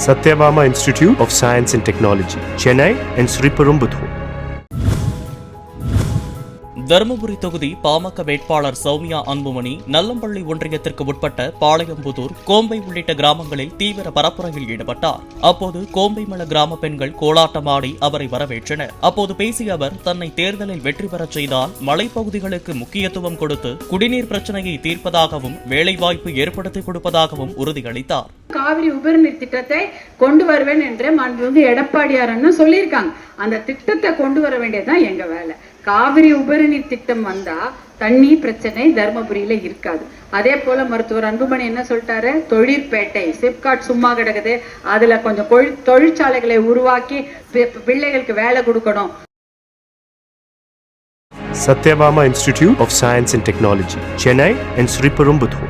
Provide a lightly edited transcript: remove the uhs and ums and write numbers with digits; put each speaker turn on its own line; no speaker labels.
Satyabama Institute of Science and Technology, Chennai and Sriperumbudur.
Dharmapuri தொகுதி பாமக வேட்பாளர் சௌமியா அன்புமணி நல்லம்பள்ளி ஒன்றியத்திற்கு உட்பட்ட பாளையம்புதூர், கோம்பை உள்ளிட்ட கிராமங்களில் தீவிர பரப்புரையில் ஈடுபட்டார். அப்போது கோம்பைமல கிராம பெண்கள் கோலாட்டமாடி அவரை வரவேற்றனர். அப்போது பேசிய அவர், தன்னை தேர்தலில் வெற்றி பெறச் செய்தால் மலைப்பகுதிகளுக்கு முக்கியத்துவம் கொடுத்து குடிநீர் பிரச்சினையை தீர்ப்பதாகவும் வேலைவாய்ப்பு ஏற்படுத்திக் கொடுப்பதாகவும் உறுதியளித்தார்.
காவிரி உபரிநீர் திட்டத்தை கொண்டு வருவேன் என்று மாண்புமிகு எடப்பாடியார் அண்ணன் சொல்லியிருக்காங்க. அந்த திட்டத்தை கொண்டு வர வேண்டியதுதான் எங்க வேலை. காவிரி உபரிநீர் திட்டம் வந்தா தண்ணி பிரச்சனை தர்மபுரியில இருக்காது. அதே போல மருத்துவர் அன்புமணி என்ன சொல்லிட்டாரு, தொழிற்பேட்டை சிப்காட் சும்மா கிடக்குது, அதுல கொஞ்சம் தொழிற்சாலைகளை உருவாக்கி பிள்ளைகளுக்கு வேலை கொடுக்கணும்.
Satyabama Institute of Science and Technology, Chennai and Sriperumbudur.